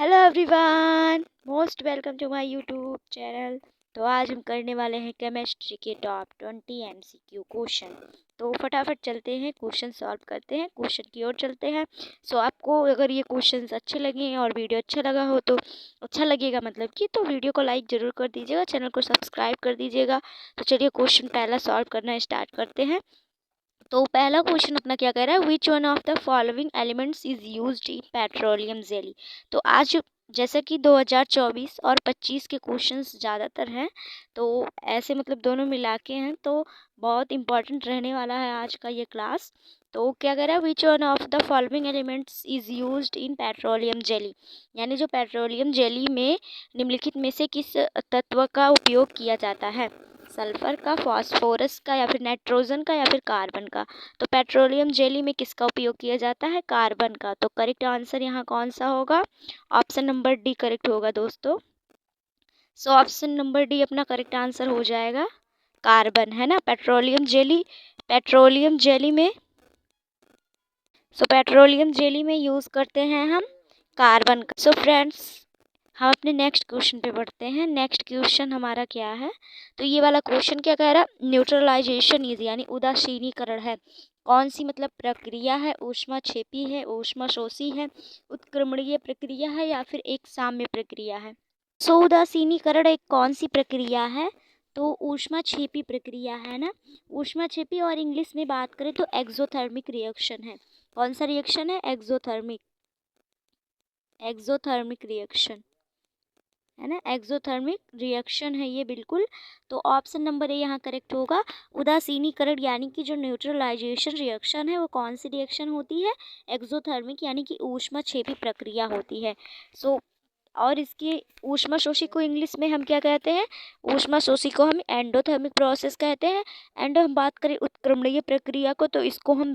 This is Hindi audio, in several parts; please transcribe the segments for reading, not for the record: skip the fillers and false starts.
Hello everyone, most welcome to my YouTube channel. तो आज हम करने वाले हैं केमिस्ट्री के टॉप 20 एमसीक्यू क्वेश्चन। तो फटाफट चलते हैं, क्वेश्चन सॉल्व करते हैं, क्वेश्चन की ओर चलते हैं। सो आपको अगर ये क्वेश्चंस अच्छे लगे और वीडियो अच्छा लगा हो तो अच्छा लगेगा मतलब कि तो वीडियो को लाइक ज़रूर कर दीजिएगा, चैनल को सब्सक्राइब कर दीजिएगा। तो चलिए क्वेश्चन पहला सॉल्व करना स्टार्ट करते हैं। तो पहला क्वेश्चन अपना क्या कह रहा है, which one of the following elements is used in petroleum jelly. तो आज जैसा कि 2024 और 25 के क्वेश्चंस ज़्यादातर हैं, तो ऐसे मतलब दोनों मिला के हैं, तो बहुत इंपॉर्टेंट रहने वाला है आज का ये क्लास। तो क्या कह रहा है, which one of the following elements is used in petroleum jelly, यानी जो पेट्रोलियम जेली में निम्नलिखित में से किस तत्व का उपयोग किया जाता है। सल्फर का, फास्फोरस का, या फिर नाइट्रोजन का, या फिर कार्बन का। तो पेट्रोलियम जेली में किसका उपयोग किया जाता है, कार्बन का। तो करेक्ट आंसर यहाँ कौन सा होगा, ऑप्शन नंबर डी करेक्ट होगा दोस्तों। सो ऑप्शन नंबर डी अपना करेक्ट आंसर हो जाएगा, कार्बन, है ना। पेट्रोलियम जेली में पेट्रोलियम जेली में यूज करते हैं हम कार्बन का। सो फ्रेंड्स, हम अपने नेक्स्ट क्वेश्चन पे बढ़ते हैं। नेक्स्ट क्वेश्चन हमारा क्या है, तो ये वाला क्वेश्चन क्या कह रहा है, न्यूट्रलाइजेशन इज यानी उदासीनीकरण है कौन सी मतलब प्रक्रिया है, ऊष्माक्षेपी है, ऊष्माशोषी है, उत्क्रमणीय प्रक्रिया है, या फिर एक साम्य प्रक्रिया है। सो उदासीनीकरण एक कौन सी प्रक्रिया है, तो ऊष्माक्षेपी प्रक्रिया है ना। ऊष्माक्षेपी और इंग्लिश में बात करें तो एक्सोथर्मिक रिएक्शन है। कौन सा रिएक्शन है, एक्सोथर्मिक रिएक्शन, है ना, एक्सोथर्मिक रिएक्शन है ये बिल्कुल। तो ऑप्शन नंबर ए यहाँ करेक्ट होगा। उदासीनीकरण यानी कि जो न्यूट्रलाइजेशन रिएक्शन है वो कौन सी रिएक्शन होती है, एक्सोथर्मिक यानी कि ऊष्माक्षेपी प्रक्रिया होती है। और इसके ऊष्माशोषी को इंग्लिश में हम क्या कहते हैं, ऊष्माशोषी को हम एंडोथर्मिक प्रोसेस कहते हैं। एंड हम बात करें उत्क्रमणीय प्रक्रिया को तो इसको हम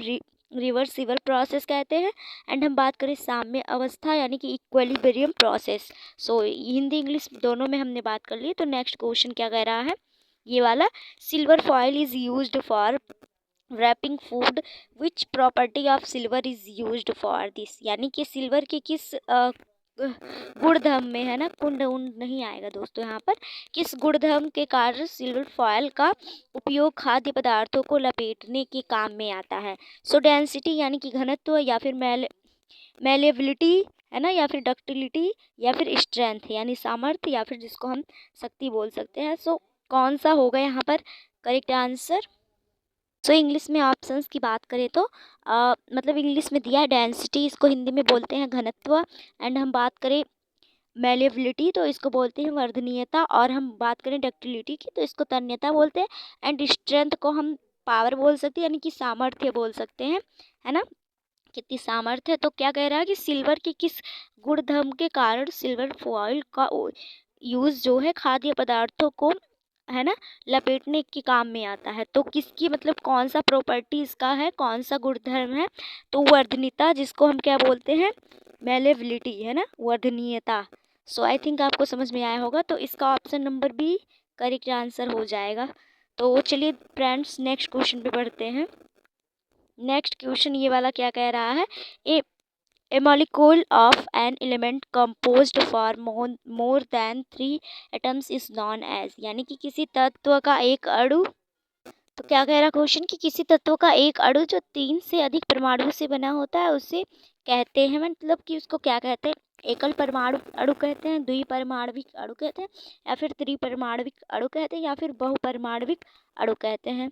रिवर्सिबल प्रोसेस कहते हैं। एंड हम बात करें साम्य अवस्था यानी कि इक्विलिब्रियम प्रोसेस। हिंदी इंग्लिश दोनों में हमने बात कर ली। तो नेक्स्ट क्वेश्चन क्या कह रहा है, ये वाला, silver foil is used for wrapping food, which property of silver is used for this, यानी कि सिल्वर के किस गुणधर्म में, है ना, कुंड उंड नहीं आएगा दोस्तों यहाँ पर, किस गुणधर्म के कारण सिल्वर फॉयल का उपयोग खाद्य पदार्थों को लपेटने के काम में आता है। डेंसिटी यानी कि घनत्व, या फिर मेलेबिलिटी, है ना, या फिर डक्टिलिटी, या फिर स्ट्रेंथ यानी सामर्थ्य, या फिर जिसको हम शक्ति बोल सकते हैं। कौन सा होगा यहाँ पर करेक्ट आंसर। इंग्लिश में ऑप्शंस की बात करें तो मतलब इंग्लिश में दिया है डेंसिटी, इसको हिंदी में बोलते हैं घनत्व। एंड हम बात करें मेलेबिलिटी तो इसको बोलते हैं वर्धनीयता। और हम बात करें डक्टिलिटी की तो इसको तन्यता बोलते हैं। एंड स्ट्रेंथ को हम पावर बोल सकते हैं यानी कि सामर्थ्य बोल सकते हैं, है ना, कितनी सामर्थ्य है। तो क्या कह रहा है कि सिल्वर के किस गुणधर्म के कारण सिल्वर फॉयल का यूज़ जो है खाद्य पदार्थों को, है ना, लपेटने के काम में आता है। तो किसकी मतलब कौन सा प्रॉपर्टी इसका है, कौन सा गुणधर्म है, तो वर्धनीयता, जिसको हम क्या बोलते हैं, मेलेबिलिटी, है ना, वर्धनीयता। आई थिंक आपको समझ में आया होगा। तो इसका option number B correct answer हो जाएगा। तो चलिए फ्रेंड्स नेक्स्ट क्वेश्चन पे बढ़ते हैं। नेक्स्ट क्वेश्चन ये वाला क्या कह रहा है, A molecule of an element composed for more than 3 atoms is known as, यानी कि किसी तत्व का एक अणु, तो क्या कह रहा क्वेश्चन कि किसी तत्व का एक अणु जो 3 से अधिक परमाणु से बना होता है उसे कहते हैं, मतलब कि उसको क्या कहते हैं, एकल परमाणु अणु कहते हैं, द्विपरमाणविक अणु कहते हैं, या फिर त्रिपरमाणविक अणु कहते हैं, या फिर बहुपरमाणविक अणु कहते हैं।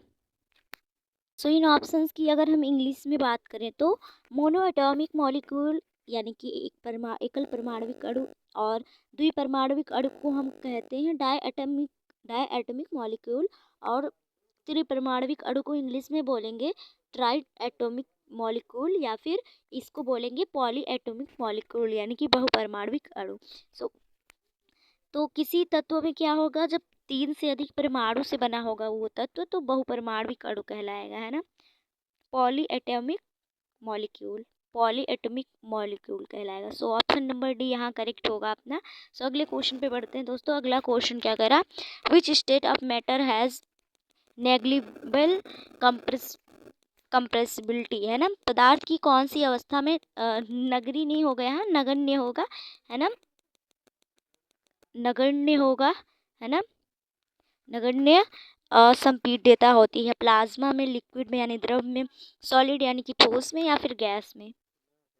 इन ऑप्शंस की अगर हम इंग्लिश में बात करें तो मोनो एटॉमिक मॉलिक्यूल यानी कि एकल परमाणविक अणु, और द्विपरमाणविक अणु को हम कहते हैं डाई एटॉमिक मॉलिक्यूल, और त्रिपरमाणविक अणु को इंग्लिश में बोलेंगे ट्राई एटॉमिक मॉलिक्यूल, या फिर इसको बोलेंगे पॉली एटॉमिक मॉलिक्यूल यानी कि बहुपरमाणविक अणु। तो किसी तत्व में क्या होगा, जब 3 से अधिक परमाणु से बना होगा वो तत्व तो बहुपरमाणविक अणु कहलाएगा, है ना, पॉलीएटॉमिक मॉलिक्यूल कहलाएगा। ऑप्शन नंबर डी यहाँ करेक्ट होगा अपना। अगले क्वेश्चन पे बढ़ते हैं दोस्तों। अगला क्वेश्चन क्या कह रहा, which state of matter has negligible compressibility, है ना। पदार्थ की कौन सी अवस्था में नगरी नहीं होगा, यहाँ नगण्य होगा, है ना, नगण्य होगा, है ना, नगण्य संपीड्यता होती है। प्लाज्मा में, लिक्विड में यानी द्रव में, सॉलिड यानी कि ठोस में, या फिर गैस में।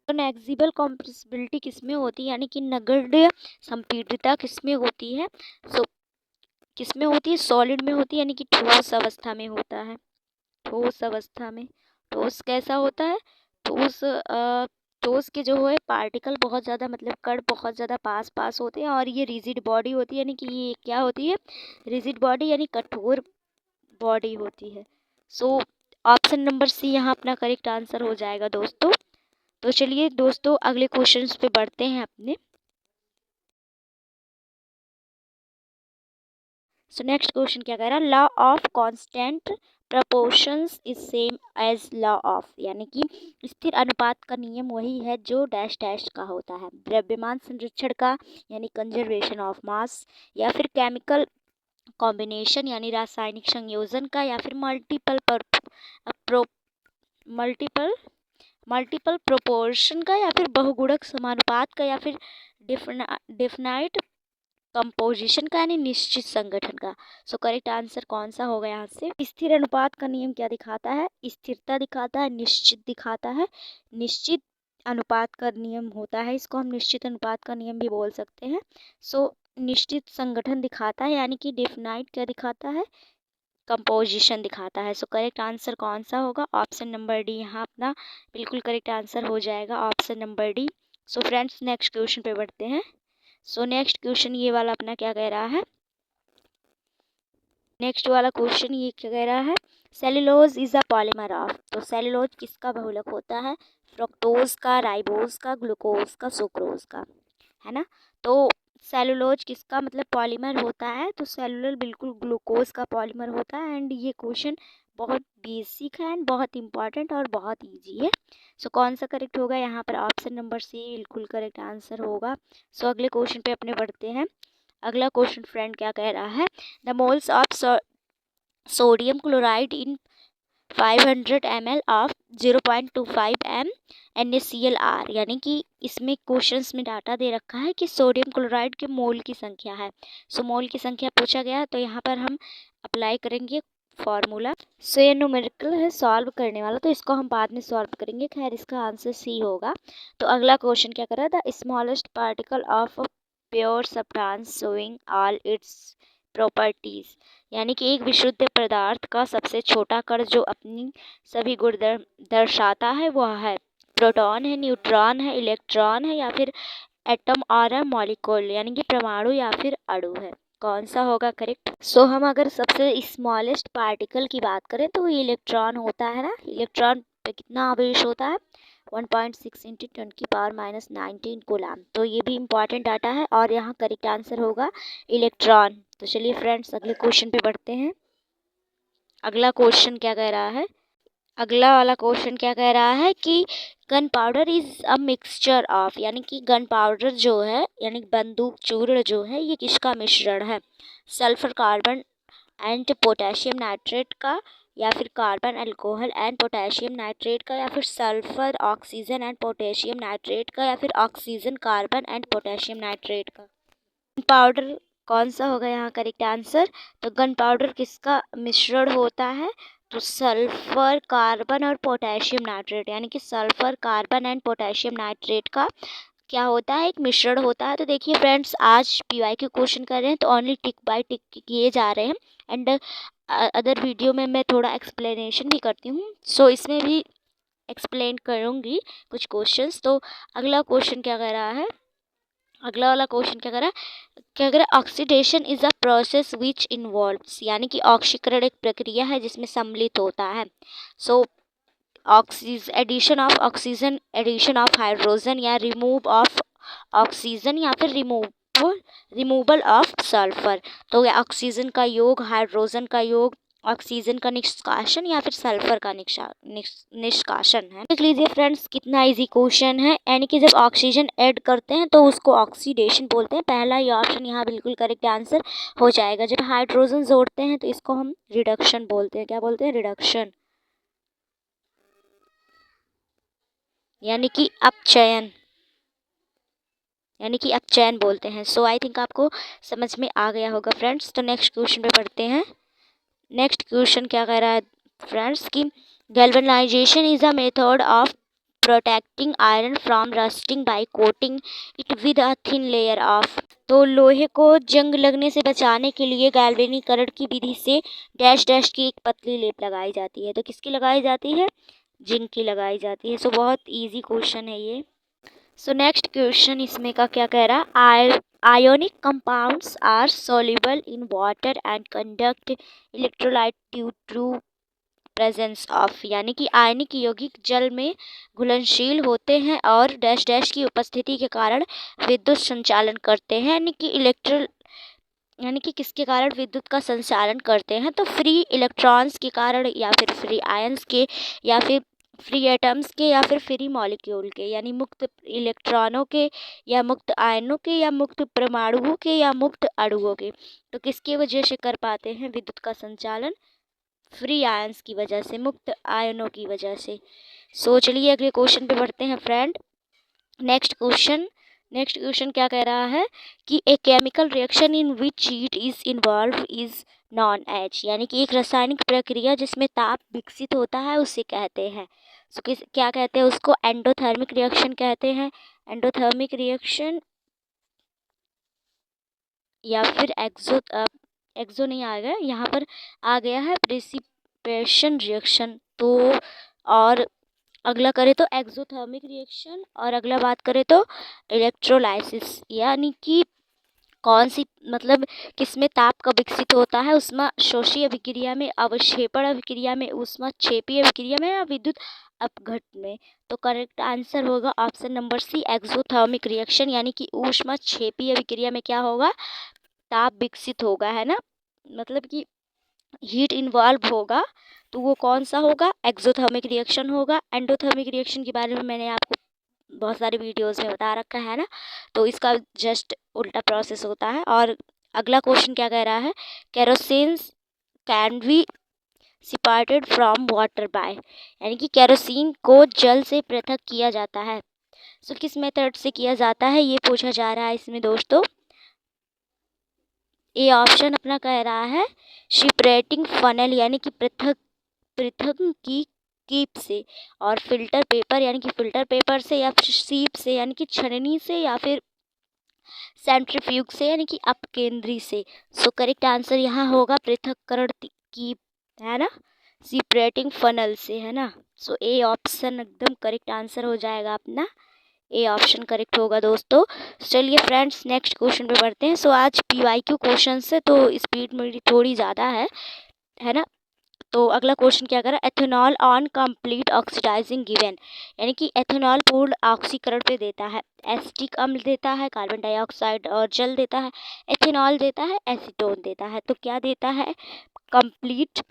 तो नेग्जिबल कॉम्प्रेसिबिलिटी किसमें होती है, यानी कि नगण्य संपीड्यता किसमें होती है, किसमें होती है, सॉलिड में होती है, यानी कि ठोस अवस्था में होता है। ठोस अवस्था में। ठोस कैसा होता है, ठोस ठोस के जो है पार्टिकल बहुत ज़्यादा, मतलब कण बहुत ज़्यादा पास पास होते हैं, और ये रिजिड बॉडी होती है, यानी कि ये क्या होती है, रिजिड बॉडी यानी कठोर बॉडी होती है। सो ऑप्शन नंबर सी यहाँ अपना करेक्ट आंसर हो जाएगा दोस्तों। तो चलिए दोस्तों अगले क्वेश्चंस पे बढ़ते हैं अपने। सो नेक्स्ट क्वेश्चन क्या कह रहा है, law of constant proportions is same as law of, यानी कि स्थिर अनुपात का नियम वही है जो डैश डैश का होता है, द्रव्यमान संरक्षण का यानी कंजर्वेशन ऑफ मास, या फिर केमिकल कॉम्बिनेशन यानी रासायनिक संयोजन का, या फिर मल्टीपल प्रोपोर्शन का, या फिर बहुगुणक समानुपात का, या फिर डिफिनाइट कंपोजिशन का यानी निश्चित संगठन का। सो करेक्ट आंसर कौन सा होगा यहाँ से, स्थिर अनुपात का नियम क्या दिखाता है, स्थिरता दिखाता है, निश्चित दिखाता है, निश्चित अनुपात का नियम होता है, इसको हम निश्चित अनुपात का नियम भी बोल सकते हैं। सो निश्चित संगठन दिखाता है, यानी कि डेफिनाइट क्या दिखाता है, कंपोजिशन दिखाता है। सो करेक्ट आंसर कौन सा होगा, ऑप्शन नंबर डी यहाँ अपना बिल्कुल करेक्ट आंसर हो जाएगा, option number D. So friends next question पे बढ़ते हैं। सो नेक्स्ट क्वेश्चन ये वाला अपना क्या कह रहा है, नेक्स्ट वाला क्वेश्चन ये क्या कह रहा है, cellulose is a polymer of, तो सेलुलोज किसका बहुलक होता है, फ्रक्टोज का, राइबोज का, ग्लूकोज का, सुक्रोज का, है ना। तो सेलुलोज किसका मतलब पॉलीमर होता है, तो सेलुलर बिल्कुल ग्लूकोज का पॉलीमर होता है। एंड ये क्वेश्चन बहुत बेसिक है एंड बहुत इंपॉर्टेंट और बहुत इजी है। सो कौन सा करेक्ट होगा यहाँ पर, ऑप्शन नंबर सी बिल्कुल करेक्ट आंसर होगा। सो अगले क्वेश्चन पे अपने बढ़ते हैं। अगला क्वेश्चन फ्रेंड क्या कह रहा है, the moles of sodium chloride in 500 ml of 0.25 m NaCl, यानी कि इसमें क्वेश्चंस में डाटा दे रखा है कि सोडियम क्लोराइड के मोल की संख्या है। सो मोल की संख्या पूछा गया, तो यहाँ पर हम अप्लाई करेंगे फॉर्मूला। सो ये न्यूमेरिकल है, सॉल्व करने वाला, तो इसको हम बाद में सॉल्व करेंगे। खैर इसका आंसर सी होगा। तो अगला क्वेश्चन क्या कर रहा था, smallest particle of pure substance showing all its properties, यानी कि एक विशुद्ध पदार्थ का सबसे छोटा कण जो अपनी सभी गुण दर्शाता है वह है प्रोटॉन है, न्यूट्रॉन है, इलेक्ट्रॉन है, या फिर एटम और मॉलिक्यूल यानी कि परमाणु या फिर अणु है। कौन सा होगा करेक्ट। सो हम अगर सबसे स्मॉलेस्ट पार्टिकल की बात करें तो ये इलेक्ट्रॉन होता है ना। इलेक्ट्रॉन पे कितना आवेश होता है, 1.6 × 10⁻⁹ कूलम। तो ये भी इम्पॉर्टेंट डाटा है और यहाँ करेक्ट आंसर होगा इलेक्ट्रॉन। तो चलिए फ्रेंड्स अगले क्वेश्चन पे बढ़ते हैं। अगला क्वेश्चन क्या कह रहा है, अगला वाला क्वेश्चन क्या कह रहा है कि gun powder is a mixture of, यानी कि गन पाउडर जो है यानी बंदूक चूर्ण जो है ये किसका मिश्रण है, sulphur carbon and potassium nitrate का, या फिर carbon alcohol and potassium nitrate का, या फिर sulphur oxygen and potassium nitrate का, या फिर oxygen carbon and potassium nitrate का। गन पाउडर कौन सा होगा यहाँ करेक्ट आंसर, तो गन पाउडर किसका मिश्रण होता है, तो सल्फर कार्बन और पोटेशियम नाइट्रेट, यानी कि sulphur carbon and potassium nitrate का क्या होता है, एक मिश्रण होता है। तो देखिए फ्रेंड्स आज पीवाई के क्वेश्चन कर रहे हैं तो ओनली टिक बाय टिक किए जा रहे हैं एंड अदर वीडियो में मैं थोड़ा एक्सप्लेनेशन भी करती हूँ। सो इसमें भी एक्सप्लेन करूँगी कुछ क्वेश्चंस। तो अगला क्वेश्चन क्या कह रहा है, अगला वाला क्वेश्चन क्या कह रहा है, क्या कह रहा है, oxidation is a process which involves, यानी कि ऑक्सीकरण एक प्रक्रिया है जिसमें सम्मिलित होता है। So addition of oxygen, addition of hydrogen, या रिमूव ऑफ ऑक्सीजन, या फिर रिमूवल ऑफ सल्फर। तो ऑक्सीजन का योग, हाइड्रोजन का योग, ऑक्सीजन का निष्कासन, या फिर सल्फर का निष्कासन है। देख लीजिए फ्रेंड्स कितना इजी क्वेश्चन है, यानी कि जब ऑक्सीजन ऐड करते हैं तो उसको ऑक्सीडेशन बोलते हैं। पहला ये ऑप्शन यहाँ बिल्कुल करेक्ट आंसर हो जाएगा। जब हाइड्रोजन जोड़ते हैं तो इसको हम रिडक्शन बोलते हैं, क्या बोलते हैं, रिडक्शन। यानी कि अपचयन, यानी कि अपचयन बोलते हैं। सो आई थिंक आपको समझ में आ गया होगा फ्रेंड्स। तो नेक्स्ट क्वेश्चन पे पढ़ते हैं। नेक्स्ट क्वेश्चन क्या कह रहा है फ्रेंड्स कि galvanization is a method of protecting iron from rusting by coating it with a thin layer of. तो लोहे को जंग लगने से बचाने के लिए गैल्वेनीकरण की विधि से डैश डैश की एक पतली लेप लगाई जाती है। तो किसकी लगाई जाती है? जिंक की लगाई जाती है। सो बहुत इजी क्वेश्चन है ये। सो नेक्स्ट क्वेश्चन इसमें का क्या कह रहा है, ionic compounds are soluble in water and conduct electrolyte due to presence of, यानी कि आयनिक यौगिक जल में घुलनशील होते हैं और डैश डैश की उपस्थिति के कारण विद्युत संचालन करते हैं। यानी कि किसके कारण विद्युत का संचालन करते हैं? तो फ्री इलेक्ट्रॉन्स के कारण, या फिर फ्री आयंस के, या फिर फ्री एटम्स के, या फिर फ्री मॉलिक्यूल के, यानी मुक्त इलेक्ट्रॉनों के, या मुक्त आयनों के, या मुक्त परमाणुओं के, या मुक्त अणुओं के। तो किसकी वजह से कर पाते हैं विद्युत का संचालन? फ्री आयंस की वजह से, मुक्त आयनों की वजह से। सो चलिए अगले क्वेश्चन पे बढ़ते हैं फ्रेंड। नेक्स्ट क्वेश्चन क्या कह रहा है कि a chemical reaction in which heat is involve is non H, यानी कि एक रासायनिक प्रक्रिया जिसमें ताप विकसित होता है उसे कहते हैं। सो क्या कहते हैं उसको? एंडोथर्मिक रिएक्शन कहते हैं। एंडोथर्मिक रिएक्शन या फिर एक्सो नहीं आ गया यहाँ पर, आ गया है प्रेसिपिटेशन रिएक्शन। तो और अगला करें तो एक्सोथर्मिक रिएक्शन, और अगला बात करें तो इलेक्ट्रोलाइसिस, यानी कि कौन सी, मतलब किसमें ताप का विकसित होता है? उष्मा शोषीय अभिक्रिया में, अवक्षेपण अभिक्रिया में, उष्मा क्षेपीय अभिक्रिया में, या विद्युत अपघट में। तो करेक्ट आंसर होगा option number C, exothermic reaction, यानी कि ऊष्मा क्षेपीय अभिक्रिया में क्या होगा? ताप विकसित होगा, है ना, मतलब कि हीट इन्वॉल्व होगा। तो वो कौन सा होगा? एक्सोथर्मिक रिएक्शन होगा। एंडोथर्मिक रिएक्शन के बारे में मैंने आपको बहुत सारे वीडियोस में बता रखा है ना, तो इसका जस्ट उल्टा प्रोसेस होता है। और अगला क्वेश्चन क्या कह रहा है, kerosene can be separated from water bye, यानी कि केरोसिन को जल से पृथक किया जाता है। सो किस मेथड से किया जाता है ये पूछा जा रहा है इसमें दोस्तों। ये ऑप्शन अपना कह रहा है सेपरेटिंग फनल, यानी कि पृथक की कीप से, और फिल्टर पेपर, यानी कि फिल्टर पेपर से, या फिर सीप से, यानी कि छननी से, या फिर सेंट्रीफ्यूग से, यानी कि अपकेंद्री से। सो करेक्ट आंसर यहाँ होगा पृथक्करण की, है ना, सेपरेटिंग फनल से, है ना। सो ए ऑप्शन एकदम करेक्ट आंसर हो जाएगा अपना, ए ऑप्शन करेक्ट होगा दोस्तों। चलिए फ्रेंड्स नेक्स्ट क्वेश्चन पे बढ़ते हैं। सो आज PYQ क्वेश्चन से तो स्पीड मेरी थोड़ी ज़्यादा है ना। तो अगला क्वेश्चन क्या करा, ethanol on complete oxidizing given, यानी कि एथेनॉल पूर्ण ऑक्सीकरण पे देता है। एसिटिक अम्ल देता है, कार्बन डाइऑक्साइड और जल देता है, एथेनॉल देता है, एसीटोन देता है। तो क्या देता है? कंप्लीट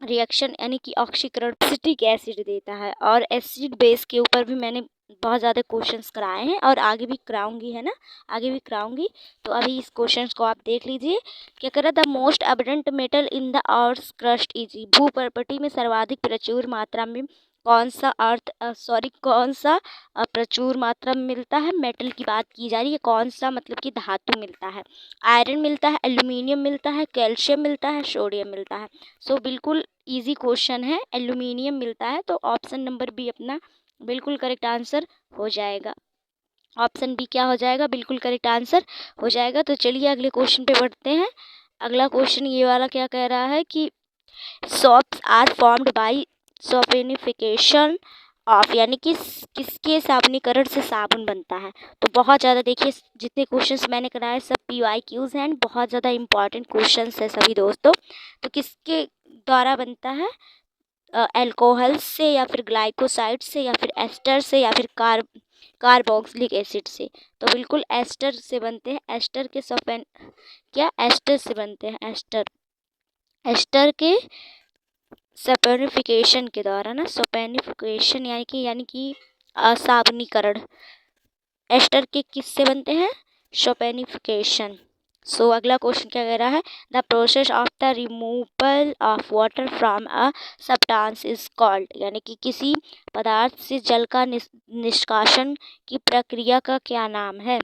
रिएक्शन, यानी कि ऑक्सीकरण, एसिटिक एसिड देता है। और एसिड बेस के ऊपर भी मैंने बहुत ज़्यादा क्वेश्चंस कराए हैं, और आगे भी कराऊंगी, है ना, आगे भी कराऊंगी। तो अभी इस क्वेश्चंस को आप देख लीजिए। क्या करा, the most abundant metal in the earth crust is, भूपर्पटी में सर्वाधिक प्रचुर मात्रा में कौन सा प्रचुर मात्रा में मिलता है? मेटल की बात की जा रही है, कौन सा मतलब कि धातु मिलता है? आयरन मिलता है, एल्यूमिनियम मिलता है, कैल्शियम मिलता है, सोडियम मिलता है। सो बिल्कुल इजी क्वेश्चन है, एल्यूमिनियम मिलता है। तो ऑप्शन नंबर बी अपना बिल्कुल करेक्ट आंसर हो जाएगा। ऑप्शन बी क्या हो जाएगा? बिल्कुल करेक्ट आंसर हो जाएगा। तो चलिए अगले क्वेश्चन पे बढ़ते हैं। अगला क्वेश्चन ये वाला क्या कह रहा है कि soaps are formed by saponification of, यानी कि किसके साबुनीकरण से साबुन बनता है? तो बहुत ज़्यादा देखिए, जितने क्वेश्चंस मैंने कराए सब PYQs हैं, बहुत ज़्यादा इंपॉर्टेंट क्वेश्चंस है सभी दोस्तों। तो किसके द्वारा बनता है? अल्कोहल से, या फिर ग्लाइकोसाइड से, या फिर एस्टर से, या फिर कार्बोक्सिलिक एसिड से। तो बिल्कुल एस्टर से बनते हैं। एस्टर के एस्टर से बनते हैं। एस्टर के सपेनिफिकेशन के द्वारा ना, सपेनिफिकेशन यानी कि साबुनीकरण। एस्टर के किससे बनते हैं? सपेनिफिकेशन। सो अगला क्वेश्चन क्या कह रहा है, the process of the removal of water from a substance is called, यानी कि किसी पदार्थ से जल का निष्कासन की प्रक्रिया का क्या नाम है।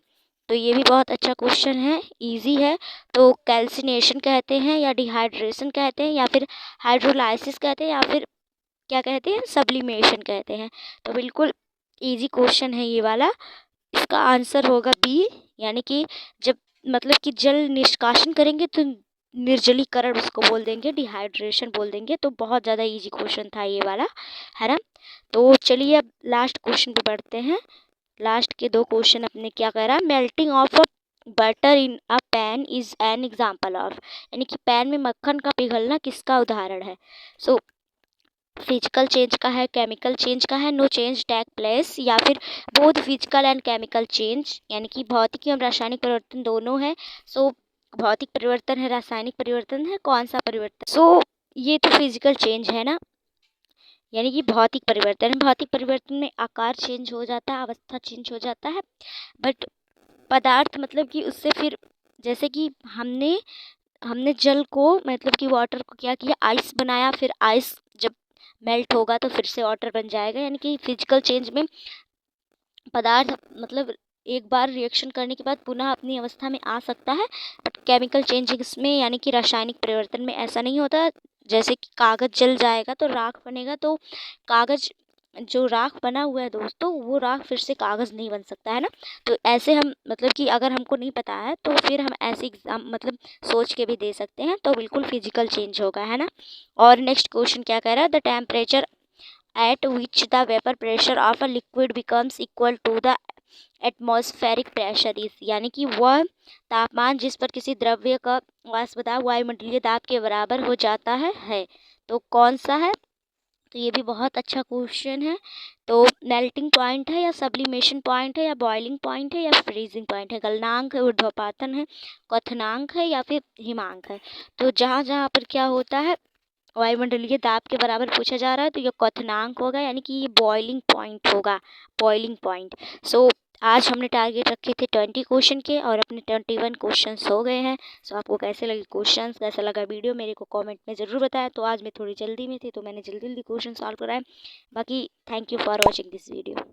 तो ये भी बहुत अच्छा क्वेश्चन है, इजी है। तो कैल्सिनेशन कहते हैं या डिहाइड्रेशन कहते हैं या फिर हाइड्रोलाइसिस कहते हैं या फिर क्या कहते हैं, सब्लिमेशन कहते हैं। तो बिल्कुल इजी क्वेश्चन है ये वाला। इसका आंसर होगा बी, यानी कि जब मतलब कि जल निष्कासन करेंगे तो निर्जलीकरण उसको बोल देंगे, डिहाइड्रेशन बोल देंगे। तो बहुत ज़्यादा इजी क्वेश्चन था ये वाला, है ना। तो चलिए अब लास्ट क्वेश्चन पे बढ़ते हैं। लास्ट के दो क्वेश्चन अपने क्या कह रहा है, melting of butter in a pan is an example of, यानी कि पैन में मक्खन का पिघलना किसका उदाहरण है। सो फिजिकल चेंज का है, केमिकल चेंज का है, नो चेंज टेक प्लेस, या फिर both physical and chemical change, यानी कि भौतिक एवं रासायनिक परिवर्तन दोनों है। सो भौतिक परिवर्तन है, रासायनिक परिवर्तन है, कौन सा परिवर्तन। सो ये तो फिजिकल चेंज है ना, यानी कि भौतिक परिवर्तन। भौतिक परिवर्तन में आकार चेंज हो जाता है, अवस्था चेंज हो जाता है, बट पदार्थ मतलब कि उससे फिर जैसे कि हमने जल को मतलब कि वाटर को क्या किया, आइस बनाया, फिर आइस जब मेल्ट होगा तो फिर से वाटर बन जाएगा। यानी कि फिजिकल चेंज में पदार्थ मतलब एक बार रिएक्शन करने के बाद पुनः अपनी अवस्था में आ सकता है, बट केमिकल चेंजिंग्स में यानी कि रासायनिक परिवर्तन में ऐसा नहीं होता। जैसे कि कागज़ जल जाएगा तो राख बनेगा, तो कागज़ जो राख बना हुआ है दोस्तों, वो राख फिर से कागज़ नहीं बन सकता, है ना। तो ऐसे हम मतलब कि अगर हमको नहीं पता है तो फिर हम ऐसे एग्जाम मतलब सोच के भी दे सकते हैं। तो बिल्कुल फिजिकल चेंज होगा, है ना। और नेक्स्ट क्वेश्चन क्या कह रहा है, the temperature at which the vapor pressure of a liquid becomes equal to the atmospheric pressure is, यानी कि वह तापमान जिस पर किसी द्रव्य का वाष्प दाब वायुमंडलीय दाब के बराबर हो जाता है। तो कौन सा है। तो ये भी बहुत अच्छा क्वेश्चन है। तो मेल्टिंग पॉइंट है या सब्लिमेशन पॉइंट है या बॉइलिंग पॉइंट है या फ्रीजिंग पॉइंट है, गलनांक है, ऊर्ध्वपातन है, क्वथनांक है या फिर हिमांक है। तो जहाँ जहाँ पर क्या होता है वायुमंडलीय दाब के बराबर पूछा जा रहा है तो ये क्वथनांक होगा, यानी कि ये बॉइलिंग पॉइंट होगा, बॉइलिंग पॉइंट। सो आज हमने टारगेट रखे थे 20 क्वेश्चन के और अपने 21 क्वेश्चन हो गए हैं। सो आपको कैसे लगे क्वेश्चंस, कैसा लगा वीडियो, मेरे को कमेंट में ज़रूर बताया। तो आज मैं थोड़ी जल्दी में थी तो मैंने जल्दी जल्दी क्वेश्चन सॉल्व कराए। बाकी thank you for watching this video.